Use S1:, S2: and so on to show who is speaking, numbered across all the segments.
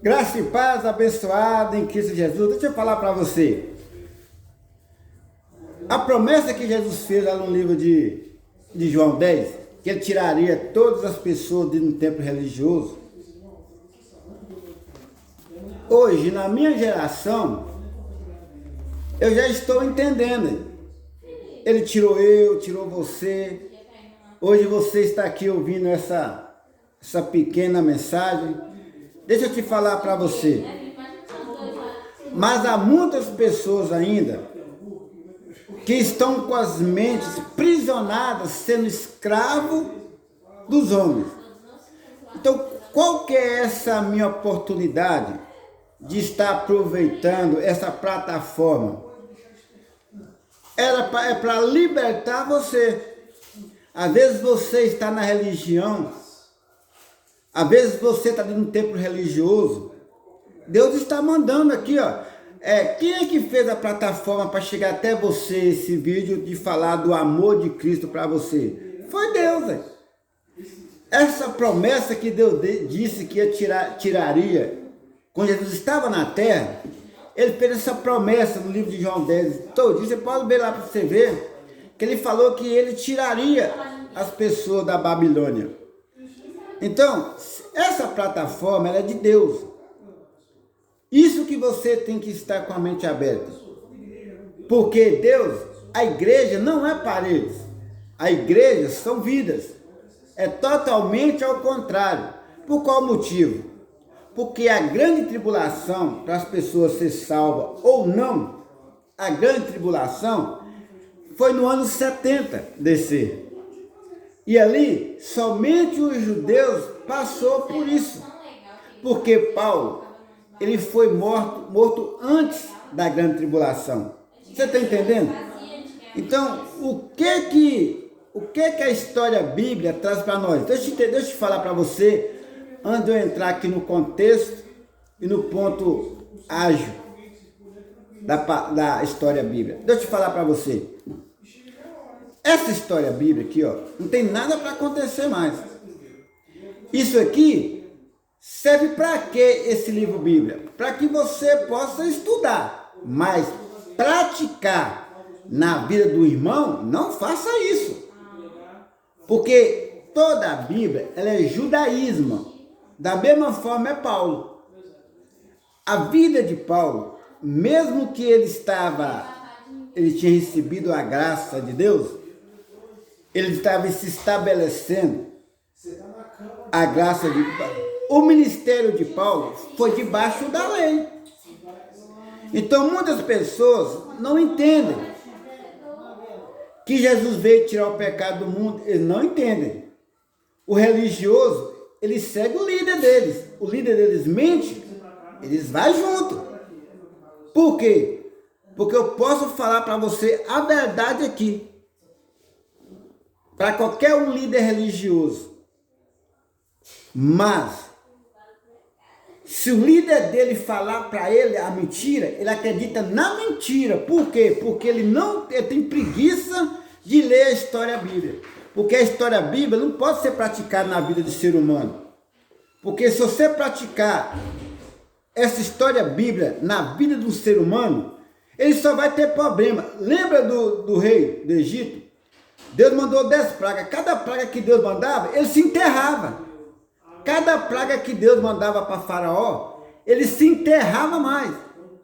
S1: Graça e paz abençoada em Cristo Jesus. Deixa eu falar para você. A promessa que Jesus fez lá no livro de João 10, que ele tiraria todas as pessoas de um templo religioso. Hoje, na minha geração, eu já estou entendendo. Ele tirou eu, tirou você. Hoje você está aqui ouvindo essa pequena mensagem. Deixa eu te falar para você. Mas há muitas pessoas ainda que estão com as mentes prisionadas, sendo escravo dos homens. Então, qual que é essa minha oportunidade de estar aproveitando essa plataforma? É para libertar você. Às vezes você está na religião, às vezes você está dentro de um templo religioso. Deus está mandando aqui, ó. Quem é que fez a plataforma para chegar até você esse vídeo de falar do amor de Cristo para você? Foi Deus, velho. Essa promessa que Deus disse que tiraria quando Jesus estava na terra, ele fez essa promessa no livro de João 10. Todo dia você pode ver lá para você ver que ele falou que ele tiraria as pessoas da Babilônia. Então, essa plataforma ela é de Deus. Isso que você tem que estar com a mente aberta. Porque Deus, a igreja não é paredes. A igreja são vidas. É totalmente ao contrário. Por qual motivo? Porque a grande tribulação, para as pessoas ser salvas ou não, a grande tribulação foi no ano 70 descer. E ali, somente os judeus passou por isso. Porque Paulo, ele foi morto antes da grande tribulação. Você está entendendo? Então, o que a história bíblica traz para nós? Deixa eu te falar para você, antes de eu entrar aqui no contexto e no ponto ágil da história bíblica. Deixa eu te falar para você. Essa história bíblica aqui, ó, não tem nada para acontecer mais. Isso aqui serve para quê esse livro bíblico? Para que você possa estudar, mas praticar na vida do irmão, não faça isso. Porque toda a Bíblia, ela é judaísmo. Da mesma forma é Paulo. A vida de Paulo, mesmo que ele tinha recebido a graça de Deus, ele estava se estabelecendo a graça de Paulo. O ministério de Paulo foi debaixo da lei. Então muitas pessoas não entendem que Jesus veio tirar o pecado do mundo. Eles não entendem. O religioso, ele segue o líder deles. O líder deles mente, eles vão junto. Por quê? Porque eu posso falar para você a verdade aqui. Para qualquer um líder religioso. Mas, se o líder dele falar para ele a mentira, ele acredita na mentira. Por quê? Porque ele tem preguiça de ler a história bíblica. Porque a história bíblica não pode ser praticada na vida do ser humano. Porque se você praticar essa história bíblica na vida do ser humano, ele só vai ter problema. Lembra do rei do Egito? Deus mandou 10 pragas. Cada praga que Deus mandava, ele se enterrava. Cada praga que Deus mandava para Faraó, ele se enterrava mais.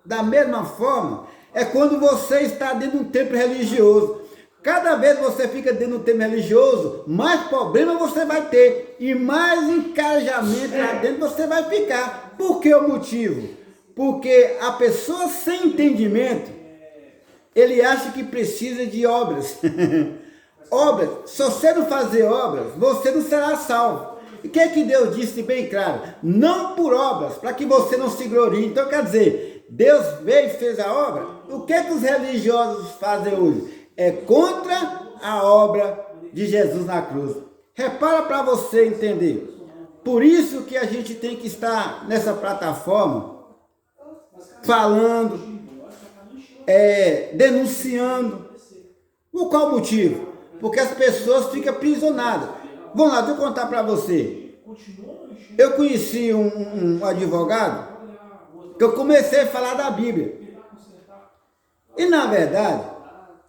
S1: Da mesma forma, é quando você está dentro de um templo religioso. Cada vez que você fica dentro de um templo religioso, mais problema você vai ter. E mais encarajamento lá dentro você vai ficar. Por que o motivo? Porque a pessoa sem entendimento, ele acha que precisa de obras. Obras, se você não fazer obras, você não será salvo. E o que é que Deus disse bem claro? Não por obras, para que você não se glorie. Então quer dizer, Deus veio e fez a obra. O que é que os religiosos fazem hoje? É contra a obra de Jesus na cruz. Repara para você entender. Por isso que a gente tem que estar nessa plataforma, falando, denunciando. Por qual motivo? Porque as pessoas ficam aprisionadas. Vamos lá, deixa eu contar para você. eu conheci um advogado que eu comecei a falar da Bíblia. E na verdade,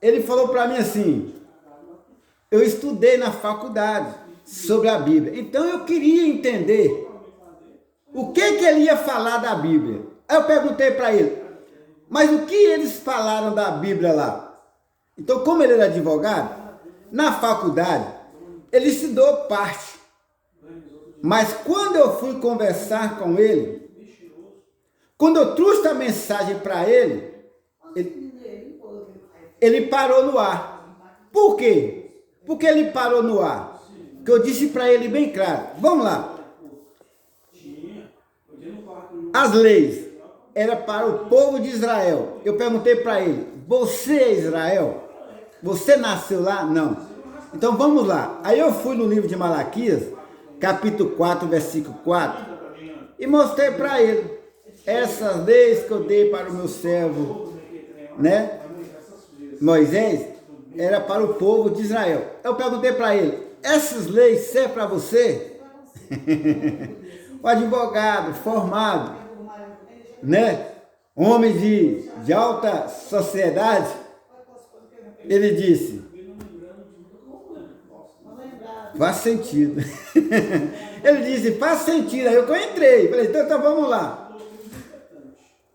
S1: ele falou para mim assim, eu estudei na faculdade sobre a Bíblia, então eu queria entender o que ele ia falar da Bíblia. Aí eu perguntei para ele, mas o que eles falaram da Bíblia lá? Então, como ele era advogado, na faculdade, ele estudou parte. Mas quando eu fui conversar com ele, quando eu trouxe a mensagem para ele, ele parou no ar. Por quê? Porque ele parou no ar. Que eu disse para ele bem claro. Vamos lá. As leis eram para o povo de Israel. Eu perguntei para ele, você é Israel? Você nasceu lá? Não. Então vamos lá. Aí eu fui no livro de Malaquias, capítulo 4, versículo 4, e mostrei para ele essas leis que eu dei para o meu servo, né? Moisés, era para o povo de Israel. Eu perguntei para ele, essas leis servem para você? O advogado formado, né? Homem de alta sociedade, ele disse, faz sentido. Ele disse, faz sentido. Aí eu entrei, falei, então vamos lá.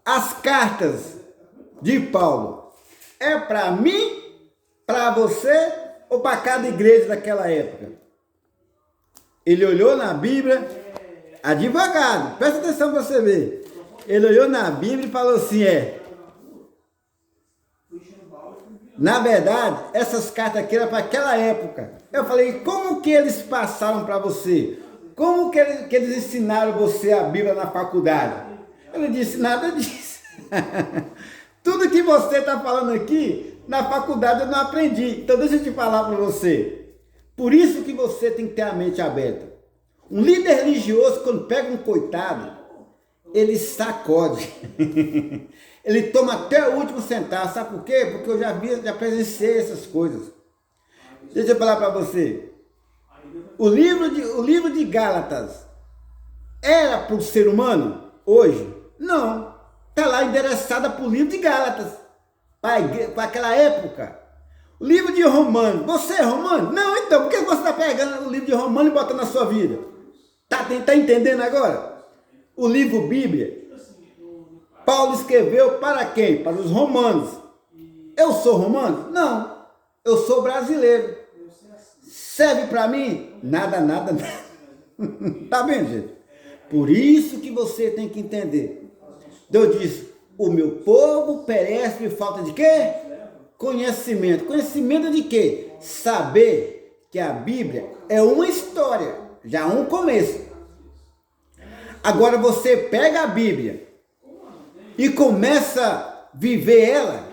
S1: As cartas de Paulo é para mim, para você ou para cada igreja daquela época? Ele olhou na Bíblia, advogado, presta atenção para você ver. Ele olhou na Bíblia e falou assim, na verdade, essas cartas aqui eram para aquela época. Eu falei, como que eles passaram para você? Como que eles ensinaram você a Bíblia na faculdade? Ele disse, nada disso. Tudo que você está falando aqui, na faculdade eu não aprendi. Então deixa eu te falar para você. Por isso que você tem que ter a mente aberta. Um líder religioso, quando pega um coitado, ele sacode. Ele toma até o último centavo. Sabe por quê? Porque eu já presenciei essas coisas. Deixa eu falar para você. O livro de Gálatas era para o ser humano hoje? Não. Está lá endereçada para o livro de Gálatas. Para aquela época. O livro de Romanos. Você é romano? Não, então. Por que você está pegando o livro de Romanos e botando na sua vida? Tá entendendo agora? O livro Bíblia. Paulo escreveu para quem? Para os romanos. Eu sou romano? Não. Eu sou brasileiro. Serve para mim? Nada. Tá vendo, gente? Por isso que você tem que entender. Deus disse, o meu povo perece por falta de quê? Conhecimento. Conhecimento de quê? Saber que a Bíblia é uma história, já um começo. Agora você pega a Bíblia e começa a viver ela.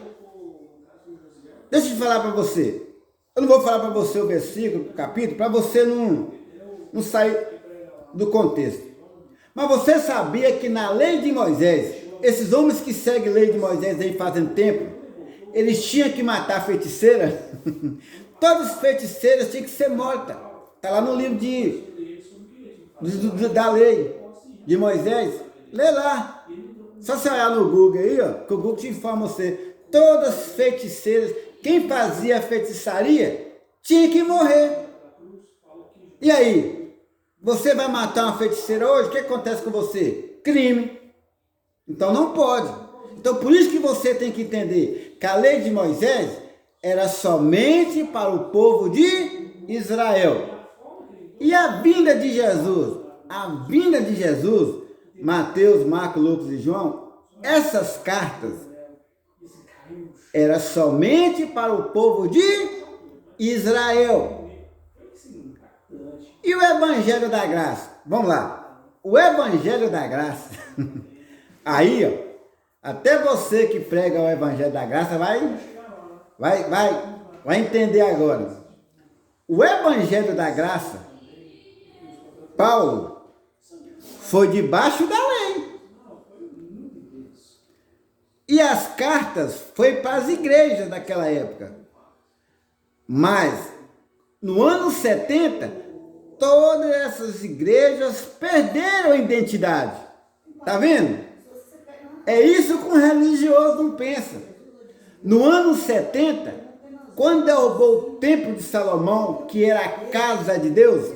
S1: Deixa eu te falar para você. Eu não vou falar para você o versículo, o capítulo, para você não sair do contexto. Mas você sabia que na lei de Moisés, esses homens que seguem a lei de Moisés aí fazem tempo, eles tinham que matar a feiticeira? Todas as feiticeiras tinham que ser mortas. Está lá no livro da lei de Moisés. Lê lá. Só você olhar no Google aí, ó, que o Google te informa você. Todas as feiticeiras, quem fazia feitiçaria, tinha que morrer. E aí? Você vai matar uma feiticeira hoje? O que acontece com você? Crime. Então não pode. Então por isso que você tem que entender que a lei de Moisés era somente para o povo de Israel. E a vinda de Jesus? A vinda de Jesus, Mateus, Marcos, Lucas e João, essas cartas era somente para o povo de Israel. E o Evangelho da Graça? Vamos lá. O Evangelho da Graça, aí, ó, até você que prega o Evangelho da Graça vai entender agora. O Evangelho da Graça, Paulo foi debaixo da lei. E as cartas foi para as igrejas daquela época. Mas, no ano 70, todas essas igrejas perderam a identidade. Tá vendo? É isso que um religioso não pensa. No ano 70, quando derrubou o templo de Salomão, que era a casa de Deus,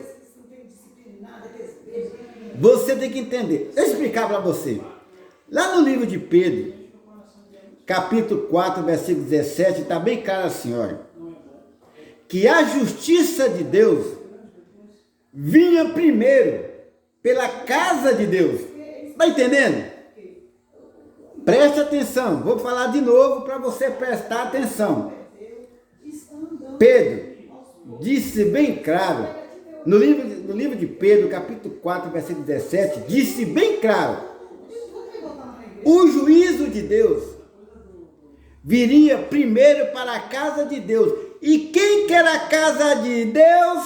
S1: você tem que entender. Deixa eu explicar para você. Lá no livro de Pedro, capítulo 4, versículo 17, está bem claro assim, olha. Que a justiça de Deus vinha primeiro pela casa de Deus. Está entendendo? Preste atenção. Vou falar de novo para você prestar atenção. Pedro disse bem claro, no livro de Pedro, capítulo 4, versículo 17, disse bem claro, o juízo de Deus viria primeiro para a casa de Deus. E quem que era a casa de Deus?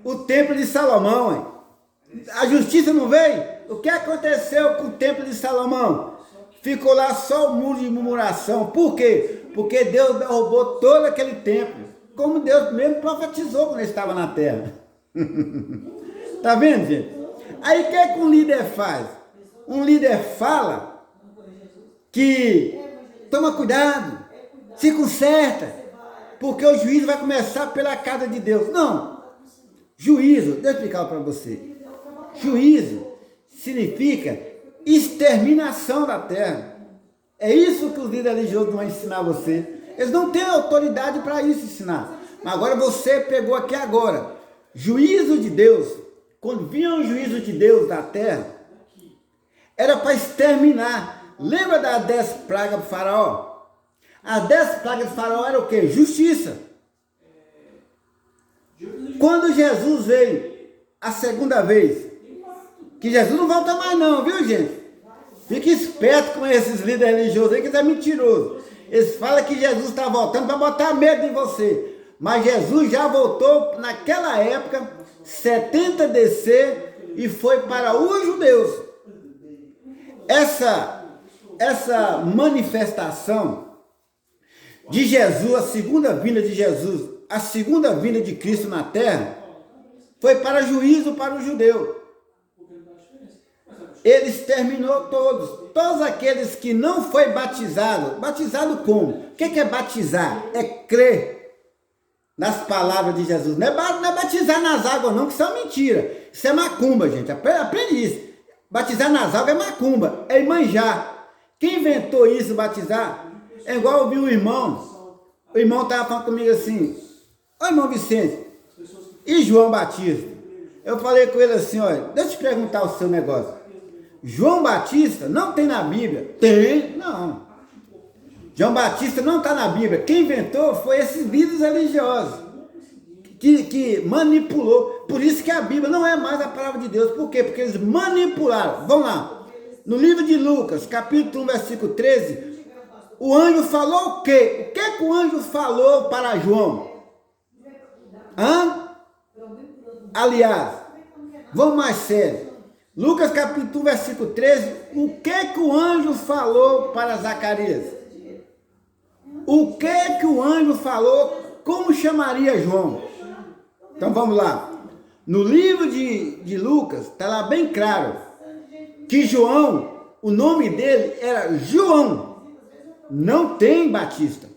S1: O templo de Salomão. Hein? A justiça não veio? O que aconteceu com o templo de Salomão? Ficou lá só o muro de murmuração. Por quê? Porque Deus derrubou todo aquele templo. Como Deus mesmo profetizou quando ele estava na terra. Tá vendo, gente? Aí o que um líder faz? Um líder fala que toma cuidado, se conserta, porque o juízo vai começar pela casa de Deus. Não. Juízo, deixa eu explicar para você. Juízo significa exterminação da terra. É isso que os líderes religiosos vão ensinar você. Eles não têm autoridade para isso ensinar. Mas agora você pegou aqui agora. Juízo de Deus. Quando vinha o juízo de Deus da terra, era para exterminar. Lembra das 10 pragas do faraó? As 10 pragas do faraó era o quê? Justiça. Quando Jesus veio a segunda vez, que Jesus não volta mais não, viu, gente? Fique esperto com esses líderes religiosos aí, que é mentiroso. Eles falam que Jesus está voltando para botar medo em você. Mas Jesus já voltou naquela época, 70 DC, e foi para os judeus. Essa manifestação de Jesus, a segunda vinda de Jesus, a segunda vinda de Cristo na terra, foi para juízo para o judeu. Ele exterminou todos aqueles que não foi batizado. Batizado como? O que é batizar? É crer nas palavras de Jesus. Não é batizar nas águas não, que isso é mentira. Isso é macumba, gente. Aprende isso. Batizar nas águas é macumba, é Iemanjá. Quem inventou isso, batizar? É igual eu vi um irmão. O irmão estava falando comigo assim, ô irmão Vicente, e João Batista? Eu falei com ele assim, olha, deixa eu te perguntar o seu negócio. João Batista não tem na Bíblia. Tem? Não. João Batista não está na Bíblia. Quem inventou foi esses líderes religiosos que manipulou. Por isso que a Bíblia não é mais a palavra de Deus. Por quê? Porque eles manipularam. Vamos lá. No livro de Lucas, capítulo 1, versículo 13, o anjo falou o quê? O que o anjo falou para João? Hã? Aliás, vamos mais sério. Lucas capítulo 1, versículo 13, o que o anjo falou para Zacarias? O que o anjo falou, como chamaria João? Então vamos lá. No livro de Lucas, está lá bem claro, que João, o nome dele era João, não tem Batista.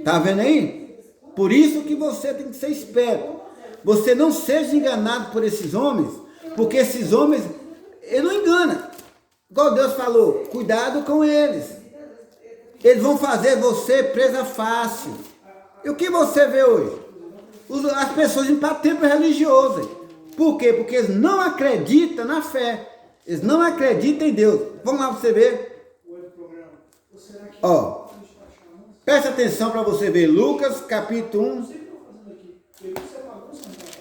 S1: Tá vendo aí? Por isso que você tem que ser esperto. Você não seja enganado por esses homens, porque esses homens, ele não engana. Igual Deus falou, cuidado com eles. Eles vão fazer você presa fácil. E o que você vê hoje? As pessoas indo para templo religioso. Por quê? Porque eles não acreditam na fé. Eles não acreditam em Deus. Vamos lá para você ver. Ó, presta atenção para você ver. Lucas capítulo 1.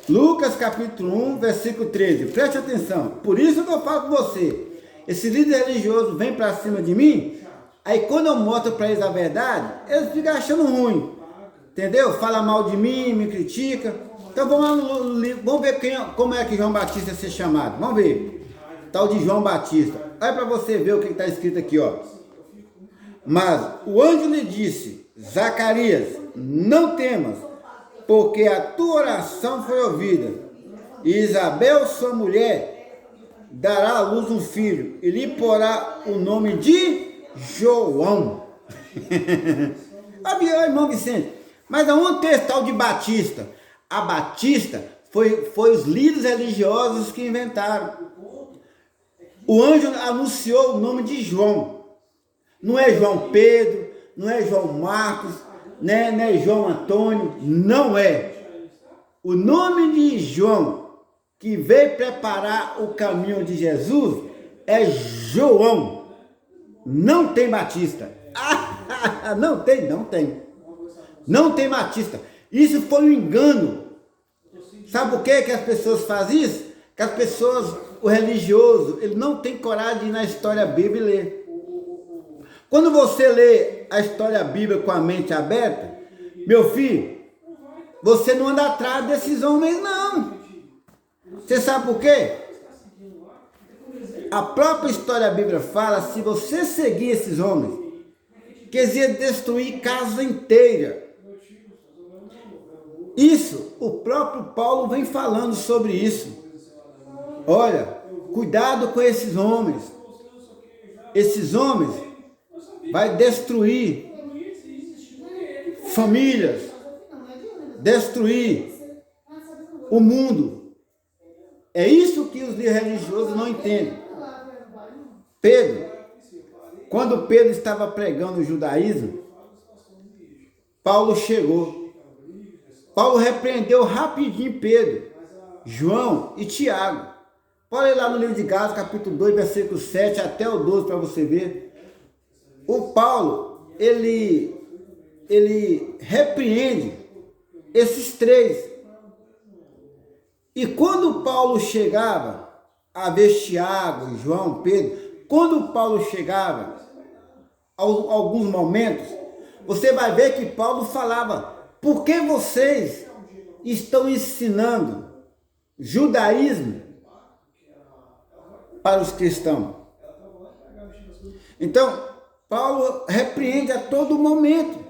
S1: Lucas capítulo 1, versículo 13. Preste atenção. Por isso que eu falo com você. Esse líder religioso vem para cima de mim. Aí quando eu mostro para eles a verdade, eles ficam achando ruim. Entendeu? Fala mal de mim, me critica. Então vamos lá no livro. Vamos ver como é que João Batista ia ser chamado. Vamos ver. Tal de João Batista. Olha para você ver o que está escrito aqui, ó. Mas o anjo lhe disse, Zacarias, não temas, porque a tua oração foi ouvida. E Isabel, sua mulher, dará à luz um filho, e lhe porá o nome de João. Olha, irmão Vicente, mas aonde tem esse tal de Batista? A Batista foi os líderes religiosos que inventaram. O anjo anunciou o nome de João. Não é João Pedro, não é João Marcos, né? Não é João Antônio, não é. O nome de João, que veio preparar o caminho de Jesus, é João. Não tem Batista. Não tem. Não tem Batista. Isso foi um engano. Sabe por que as pessoas fazem isso? Que as pessoas, o religioso, ele não tem coragem de ir na história bíblica e ler. Quando você lê a história bíblica com a mente aberta, meu filho, você não anda atrás desses homens, não. Você sabe por quê? A própria história bíblica fala, se você seguir esses homens, que eles iam destruir casa inteira. Isso, o próprio Paulo vem falando sobre isso. Olha, cuidado com esses homens. Esses homens vai destruir famílias, destruir o mundo. É isso que os religiosos não entendem. Pedro, quando Pedro estava pregando o judaísmo, Paulo chegou. Paulo repreendeu rapidinho Pedro, João e Tiago. Pode ir lá no livro de Gálatas, capítulo 2, versículo 7 até o 12 para você ver. O Paulo, ele repreende esses três. E quando Paulo chegava a ver Tiago, João, Pedro, quando Paulo chegava a alguns momentos, você vai ver que Paulo falava: por que vocês estão ensinando judaísmo para os cristãos? Então, Paulo repreende a todo momento.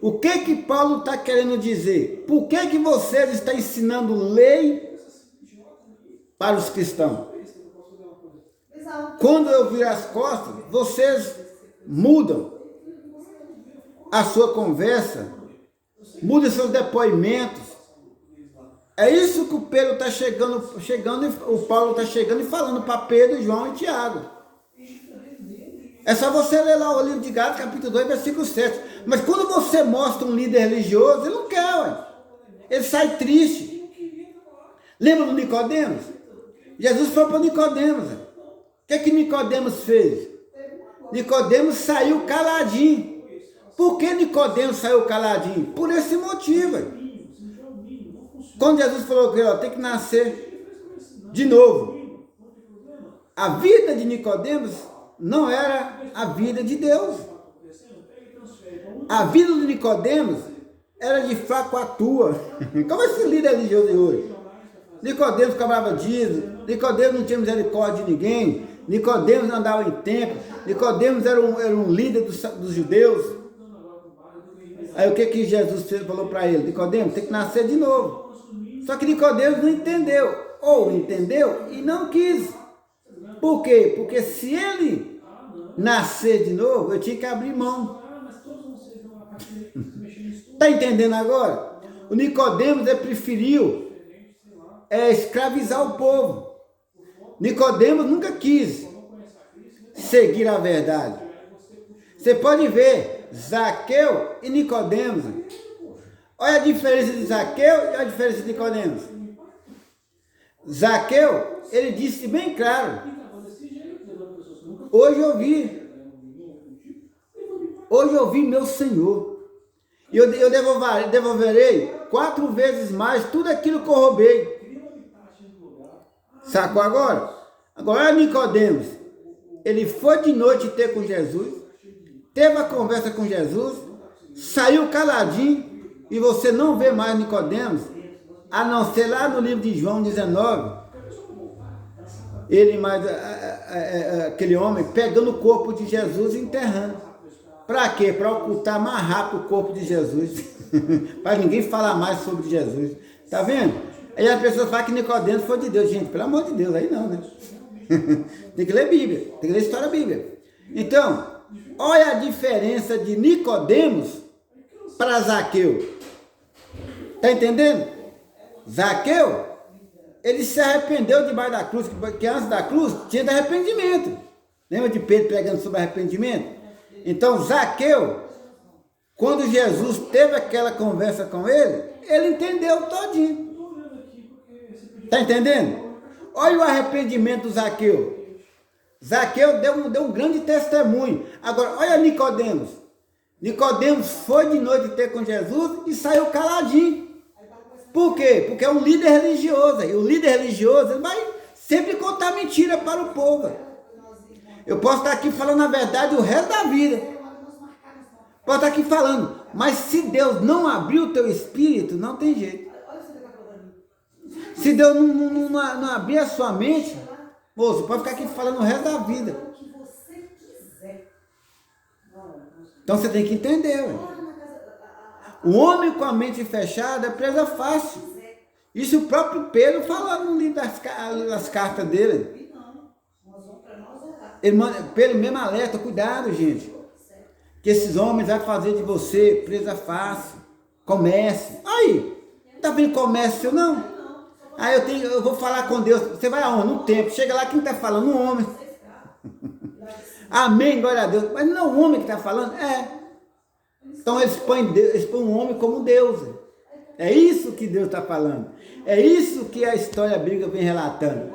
S1: O que Paulo está querendo dizer? Por que vocês estão ensinando lei para os cristãos? Quando eu viro as costas, vocês mudam a sua conversa, mudam seus depoimentos. É isso que o Pedro está chegando, o Paulo está chegando e falando para Pedro, João e Tiago. É só você ler lá o livro de Gálatas, capítulo 2, versículo 7. Mas quando você mostra um líder religioso, ele não quer, ué. Ele sai triste. Lembra do Nicodemos? Jesus foi para Nicodemos. O que Nicodemos fez? Nicodemos saiu caladinho. Por que Nicodemos saiu caladinho? Por esse motivo. Ué. Quando Jesus falou que tem que nascer de novo. A vida de Nicodemos não era a vida de Deus. A vida de Nicodemos era de fracatua. Como esse líder religioso de hoje? Nicodemos ficava disso, Nicodemos não tinha misericórdia de ninguém, Nicodemos não andava em templo, Nicodemos era um líder dos judeus. Aí o que Jesus falou para ele? Nicodemos, tem que nascer de novo. Só que Nicodemos não entendeu, ou entendeu e não quis. Por quê? Porque se ele nascer de novo, eu tinha que abrir mão. Está entendendo agora? O Nicodemos preferiu escravizar o povo. Nicodemos nunca quis seguir a verdade. Você pode ver Zaqueu e Nicodemos. Olha a diferença de Zaqueu e olha a diferença de Nicodemos. Zaqueu, ele disse bem claro: hoje eu vi meu Senhor, e eu devolverei 4 vezes mais tudo aquilo que eu roubei. Sacou agora? Agora Nicodemos, ele foi de noite ter com Jesus, teve a conversa com Jesus, saiu caladinho, e você não vê mais Nicodemos, a não ser lá no livro de João 19, ele mais aquele homem pegando o corpo de Jesus e enterrando. Para quê? Para ocultar mais rápido o corpo de Jesus. Para ninguém falar mais sobre Jesus. Tá vendo? Aí as pessoas falam que Nicodemos foi de Deus. Gente, pelo amor de Deus, aí não, né? Tem que ler Bíblia, tem que ler história da Bíblia. Então, olha a diferença de Nicodemos para Zaqueu. Tá entendendo? Zaqueu, ele se arrependeu debaixo da cruz, porque antes da cruz tinha de arrependimento. Lembra de Pedro pregando sobre arrependimento? Então, Zaqueu, quando Jesus teve aquela conversa com ele entendeu todinho. Tá entendendo? Olha o arrependimento do Zaqueu. Zaqueu deu um grande testemunho. Agora, olha Nicodemos. Nicodemos foi de noite ter com Jesus e saiu caladinho. Por quê? Porque é um líder religioso. E o líder religioso ele vai sempre contar mentira para o povo. Eu posso estar aqui falando a verdade o resto da vida. Posso estar aqui falando. Mas se Deus não abrir o teu espírito, não tem jeito. Se Deus não abrir a sua mente, moço, pode ficar aqui falando o resto da vida. Então você tem que entender. Ué. O homem com a mente fechada é presa fácil. Isso o próprio Pedro fala no livro das cartas dele. Pedro mesmo alerta, cuidado, gente. Que esses homens vão fazer de você presa fácil. Comércio. Aí, não está vendo comércio não? Aí eu vou falar com Deus. Você vai aonde? No templo. Chega lá, quem está falando? Um homem. Amém, glória a Deus. Mas não é o homem que está falando? É. Então eles põem um homem como Deus. É isso que Deus está falando. É isso que a história bíblica vem relatando.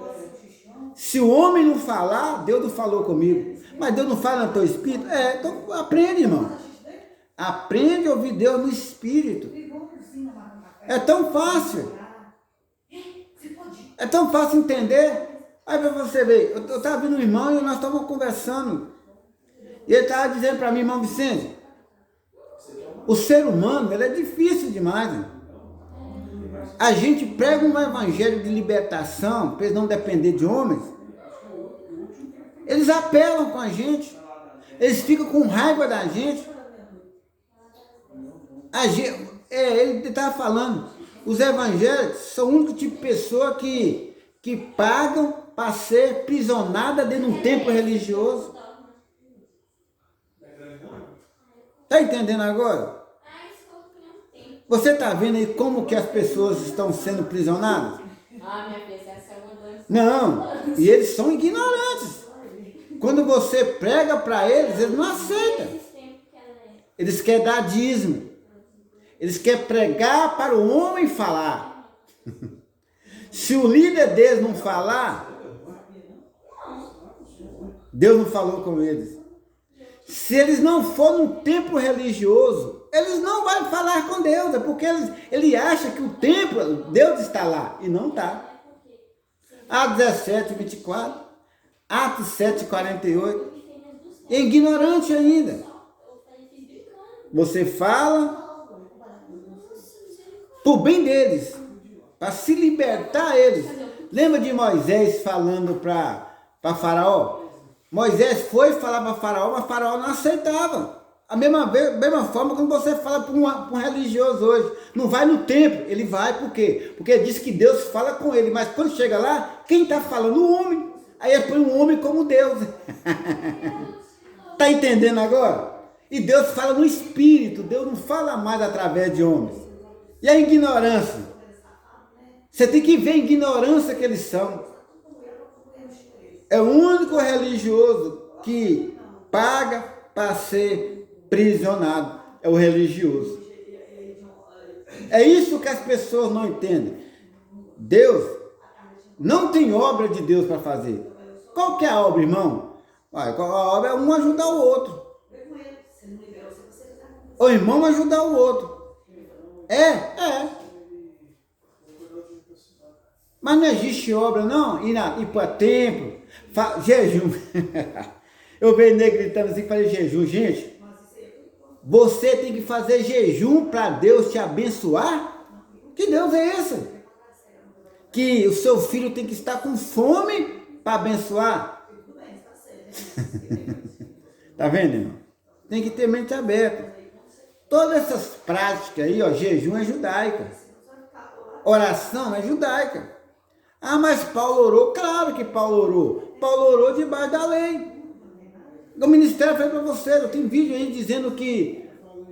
S1: Se o homem não falar, Deus não falou comigo. Mas Deus não fala no teu espírito? É, então aprende, irmão. Aprende a ouvir Deus no espírito. É tão fácil. É tão fácil entender. Aí para você ver, eu estava vendo um irmão e nós estávamos conversando. E ele estava dizendo para mim, irmão Vicente, o ser humano, ele é difícil demais. Né? A gente prega um evangelho de libertação, para eles não depender de homens. Eles apelam com a gente. Eles ficam com raiva da gente. Ele estava falando, os evangélicos são o único tipo de pessoa que pagam para ser prisionada dentro de um templo religioso. Está entendendo agora? Você está vendo aí como que as pessoas estão sendo prisionadas?
S2: Minha filha, essa é uma dança.
S1: Não, e eles são ignorantes. Quando você prega para eles não aceitam. Eles querem dar dízimo. Eles querem pregar para o homem falar. Se o líder deles não falar, Deus não falou com eles. Se eles não for num templo religioso, eles não vão falar com Deus, é porque ele acha que o templo, Deus está lá, e não está. Atos 17, 24, Atos 7, 48, é ignorante ainda. Você fala por bem deles, para se libertar eles. Lembra de Moisés falando para Faraó? Moisés foi falar para Faraó, mas Faraó não aceitava. A mesma forma quando você fala para um religioso hoje, não vai no templo, ele vai por quê? Porque ele diz que Deus fala com ele, mas quando chega lá, quem está falando? O homem. Aí ele põe um homem como Deus. Está entendendo agora? E Deus fala no espírito, Deus não fala mais através de homens. E a ignorância? Você tem que ver a ignorância que eles são. É o único religioso que paga para ser prisionado. É o religioso. É isso que as pessoas não entendem. Deus não tem obra de Deus para fazer. Qual que é a obra, irmão? A obra é um ajudar o outro. O irmão ajudar o outro. É. Mas não existe obra, não. Ir para templo, jejum. Eu vejo nego gritando assim, falei jejum. Gente, você tem que fazer jejum para Deus te abençoar? Que Deus é esse? Que o seu filho tem que estar com fome para abençoar? Tá vendo, irmão? Tem que ter mente aberta. Todas essas práticas aí, jejum é judaica. Oração é judaica. Ah, mas Paulo orou? Claro que Paulo orou. Paulo orou debaixo da lei. O ministério foi para você. Eu tenho vídeo aí dizendo que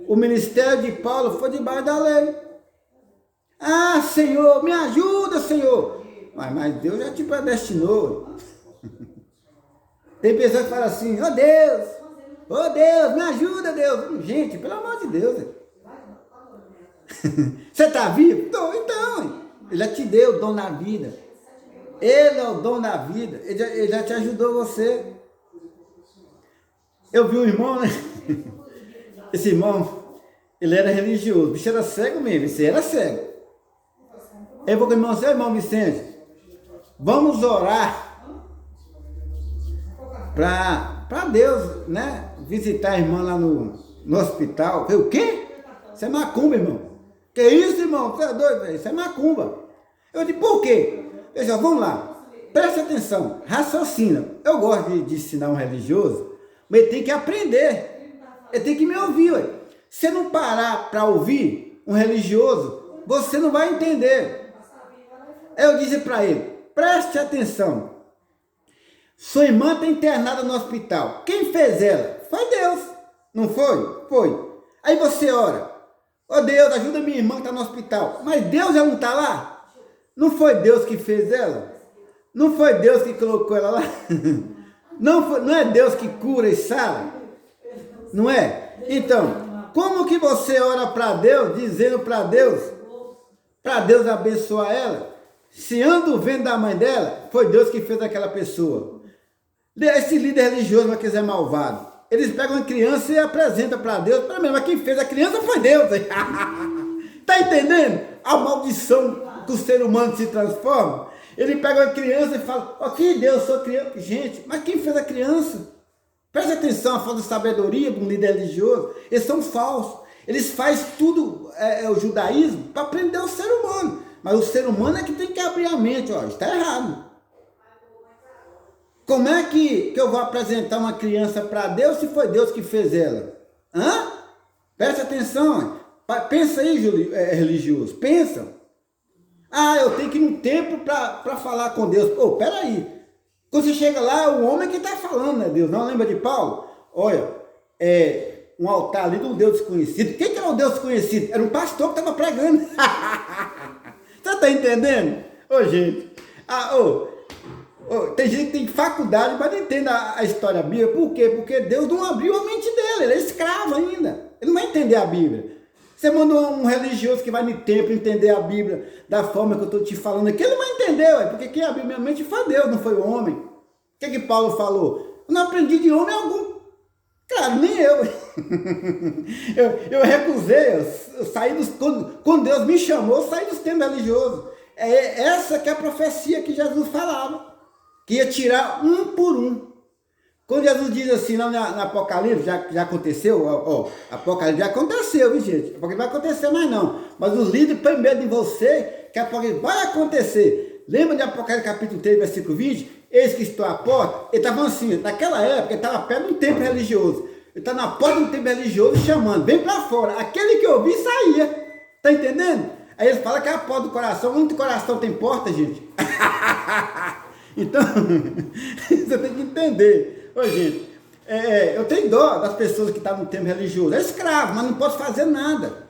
S1: o ministério de Paulo foi debaixo da lei. Ah, Senhor, me ajuda, Senhor. Mas Deus já te predestinou. Tem pessoas que falam assim, oh Deus, me ajuda, Deus. Gente, pelo amor de Deus. Você está vivo? Então, Ele já te deu o dom da vida. Ele é o dom da vida. Ele já te ajudou você. Eu vi um irmão, né? Esse irmão, ele era religioso. O bicho era cego mesmo, esse era cego. Eu vou com o irmão, seu irmão Vicente, vamos orar para Deus, né? Visitar a irmã lá no hospital. Eu falei, o quê? Isso é macumba, irmão. Que isso, irmão? Você é doido? Isso é macumba. Eu disse, por quê? Veja, vamos lá. Preste atenção, raciocina. Eu gosto de ensinar um religioso, mas ele tem que aprender. Ele tem que me ouvir, ué. Se não parar para ouvir um religioso, você não vai entender. Eu disse para ele, preste atenção. Sua irmã está internada no hospital. Quem fez ela? Foi Deus. Não foi? Foi. Aí você ora. Oh Deus, ajuda minha irmã que está no hospital. Mas Deus já não está lá? Não foi Deus que fez ela? Não foi Deus que colocou ela lá? Não é Deus que cura e sara? Não é? Então, como que você ora para Deus, dizendo para Deus abençoar ela, se anda o vento da mãe dela, foi Deus que fez aquela pessoa. Esse líder religioso, mas quiser malvado, eles pegam uma criança e apresentam para Deus, mas quem fez a criança foi Deus. Está entendendo? A maldição que o ser humano se transforma. Ele pega uma criança e fala, ok, Deus, sou criança. Gente, mas quem fez a criança? Preste atenção à falta de sabedoria de um líder religioso. Eles são falsos. Eles fazem tudo, o judaísmo, para prender o ser humano. Mas o ser humano é que tem que abrir a mente. Ó, está errado. Como é que eu vou apresentar uma criança para Deus se foi Deus que fez ela? Hã? Preste atenção. Pensa aí, religioso. Pensa. Ah, eu tenho que ir no templo para falar com Deus. Pô, peraí. Quando você chega lá, o homem que está falando, né, Deus? Não lembra de Paulo? Olha, um altar ali de um Deus desconhecido. Quem que era o Deus desconhecido? Era um pastor que estava pregando. Você está entendendo? Ô, gente. Tem gente que tem faculdade, mas não entende a história bíblica. Por quê? Porque Deus não abriu a mente dele. Ele é escravo ainda. Ele não vai entender a Bíblia. Você manda um religioso que vai no templo entender a Bíblia da forma que eu estou te falando aqui, ele não vai entender, ué, porque quem abriu minha mente foi Deus, não foi o homem. O que Paulo falou? Eu não aprendi de homem algum. Claro, nem eu. Eu recusei, eu saí quando Deus me chamou, eu saí dos tempos religiosos. É essa que é a profecia que Jesus falava, que ia tirar um por um. Quando Jesus diz assim, lá no Apocalipse, já aconteceu, Apocalipse já aconteceu, viu, gente? Apocalipse não vai acontecer mais não. Mas os líderes põem medo em você, que Apocalipse vai acontecer. Lembra de Apocalipse capítulo 3, versículo 20? Eis que estou à porta. Ele estava assim, naquela época, ele estava perto de um templo religioso. Ele está na porta de um templo religioso chamando, vem para fora. Aquele que ouvir saía. Tá entendendo? Aí eles falam que é a porta do coração. Muito coração tem porta, gente. Então, você tem que entender. Ô, gente, eu tenho dó das pessoas que estão no templo religioso. É escravo, mas não posso fazer nada.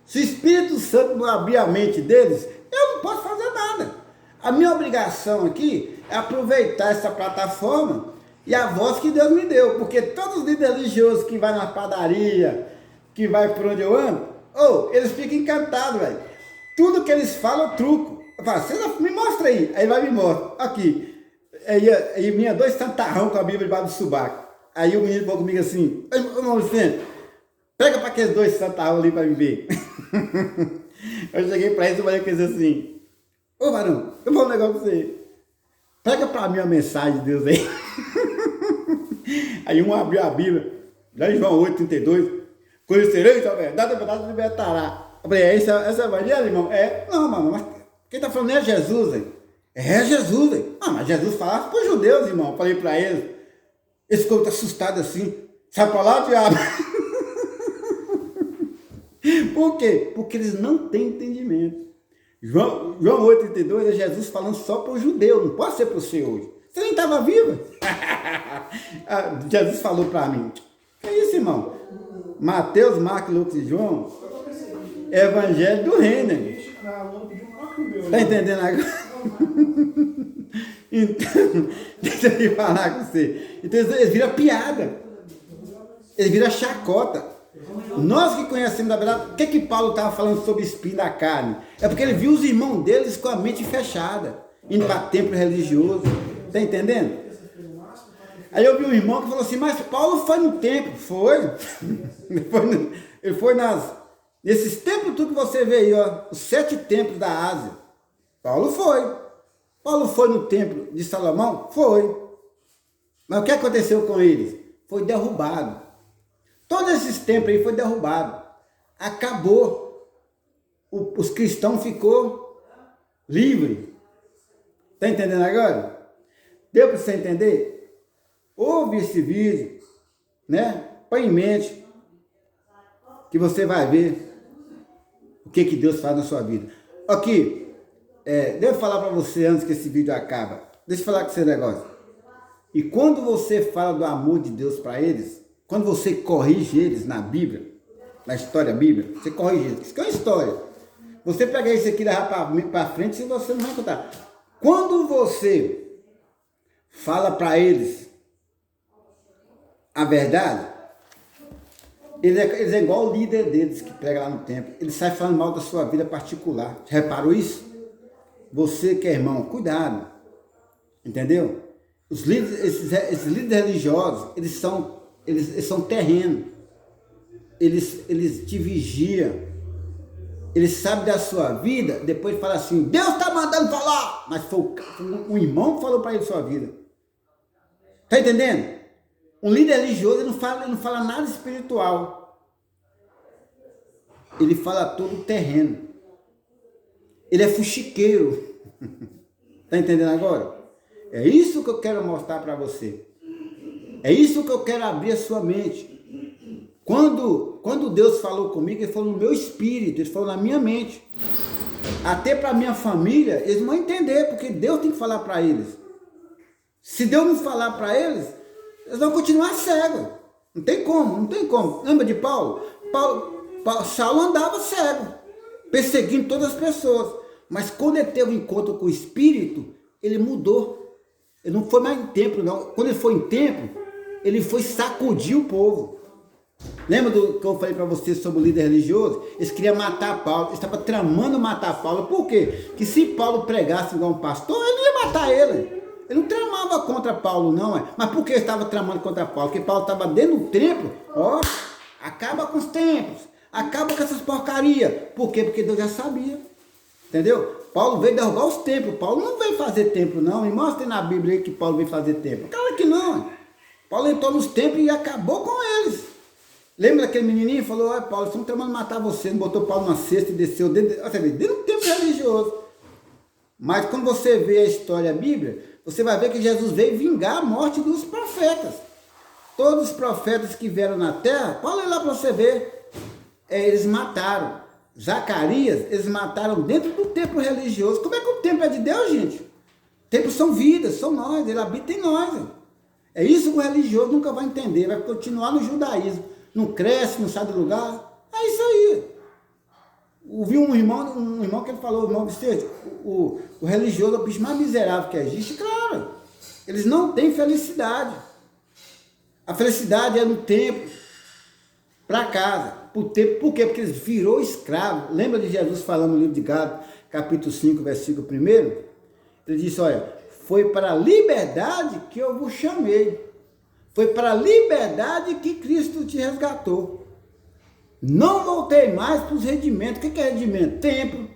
S1: Se o Espírito Santo não abrir a mente deles, eu não posso fazer nada. A minha obrigação aqui é aproveitar essa plataforma e a voz que Deus me deu. Porque todos os líderes religiosos que vai na padaria, que vai por onde eu ando, eles ficam encantados, velho. Tudo que eles falam, eu truco. Eu falo, você me mostra aí. Aí vai me mostra. Aqui. Aí vinha 2 santarrão com a Bíblia debaixo do subaco. Aí o menino falou comigo assim, irmão Vicente, pega para aqueles 2 santarrão ali para me ver. Eu cheguei para ele e falei com ele assim, ô varão, eu vou falar um negócio para você. Pega para mim a mensagem de Deus aí. Aí um abriu a Bíblia, lá em João 8:32, conhecereis a verdade libertará. Eu falei, esse é o evangelho, irmão? Não, mano, mas quem está falando é Jesus, hein? É Jesus, hein? Mas Jesus falava para os judeus, irmão. Eu falei para eles, esse povo está assustado assim, sai para lá, diabo. Por quê? Porque eles não têm entendimento. João 8,32 é Jesus falando só para o judeu, não pode ser para você hoje. Você nem estava viva. Jesus falou para mim. Que é isso, irmão? Mateus, Marcos, Lucas e João, Evangelho do Reino. Está entendendo agora? Então, deixa eu falar com você. Então eles viram piada. Eles viram chacota. Nós que conhecemos a verdade, o que Paulo estava falando sobre espinho da carne? É porque ele viu os irmãos deles com a mente fechada, indo para templo religioso. Está entendendo? Aí eu vi um irmão que falou assim, mas Paulo foi no templo. Foi. Ele foi nesses templos tudo que você vê aí, ó, os 7 templos da Ásia. Paulo foi. Paulo foi no templo de Salomão? Foi. Mas o que aconteceu com eles? Foi derrubado. Todos esses templos aí foi derrubado. Acabou. Os cristãos ficou livre. Está entendendo agora? Deu para você entender? Ouve esse vídeo, né? Põe em mente que você vai ver o que Deus faz na sua vida. Aqui, devo falar para você antes que esse vídeo acaba. Deixa eu falar com esse negócio. E quando você fala do amor de Deus para eles, quando você corrige eles na Bíblia, na história bíblica, você corrige eles. Isso que é uma história. Você pega isso aqui e levar para frente, se você não vai contar. Quando você fala para eles a verdade, eles é igual o líder deles que prega lá no templo. Ele sai falando mal da sua vida particular. Já reparou isso? Você que é irmão, cuidado. Entendeu? Os líderes, esses líderes religiosos, eles são terrenos. Eles te vigiam. Eles sabem da sua vida, depois fala assim, Deus está mandando falar. Mas foi um irmão que falou para ele sua vida. Está entendendo? Um líder religioso ele não fala nada espiritual. Ele fala todo terreno. Ele é fuxiqueiro. Está entendendo agora? É isso que eu quero mostrar para você. É isso que eu quero abrir a sua mente. Quando Deus falou comigo, Ele falou no meu espírito, Ele falou na minha mente. Até para minha família, eles não vão entender, porque Deus tem que falar para eles. Se Deus não falar para eles, eles vão continuar cegos. Não tem como. Lembra de Paulo? Saulo andava cego, perseguindo todas as pessoas. Mas quando ele teve um encontro com o Espírito, ele mudou. Ele não foi mais em templo, não. Quando ele foi em templo, ele foi sacudir o povo. Lembra do que eu falei para você sobre o líder religioso? Eles queriam matar Paulo, eles estavam tramando matar Paulo. Por quê? Que se Paulo pregasse igual um pastor, ele ia matar ele. Ele não tramava contra Paulo, não. Mas por que ele estava tramando contra Paulo? Porque Paulo estava dentro do templo, ó, acaba com os templos, acaba com essas porcarias. Por quê? Porque Deus já sabia. Entendeu? Paulo veio derrubar os templos. Paulo não veio fazer templo, não. Me mostre na Bíblia aí que Paulo veio fazer templo. Claro que não. Paulo entrou nos templos e acabou com eles. Lembra daquele menininho que falou, Paulo, estamos tramando matar você. Não botou Paulo na cesta e desceu dentro do templo religioso. Mas quando você vê a história da Bíblia, você vai ver que Jesus veio vingar a morte dos profetas. Todos os profetas que vieram na terra, pode ir lá para você ver, eles mataram. Zacarias, eles mataram dentro do templo religioso. Como é que o templo é de Deus, gente? Templos são vidas, são nós, ele habita em nós. É isso que o religioso nunca vai entender, vai continuar no judaísmo. Não cresce, não sai do lugar. É isso aí. Ouvi um irmão que ele falou, irmão Vicente, o religioso é o bicho mais miserável que existe. Claro, eles não têm felicidade. A felicidade é no templo, para casa, por tempo. Por quê? Porque eles virou escravo. Lembra de Jesus falando no livro de Gálatas, capítulo 5, versículo 1? Ele disse, olha, foi para a liberdade que eu vos chamei. Foi para a liberdade que Cristo te resgatou. Não voltei mais para os rendimentos. O que é rendimento? Templo,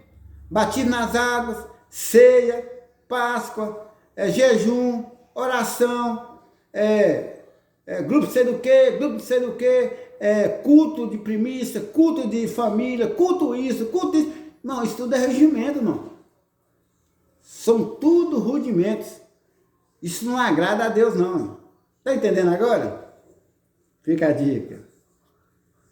S1: batismo nas águas, ceia, Páscoa, jejum, oração, grupo sei do que, culto de primícia, culto de família, culto isso. Não, isso tudo é regimento, não. São tudo rudimentos. Isso não agrada a Deus, não. Está entendendo agora? Fica a dica.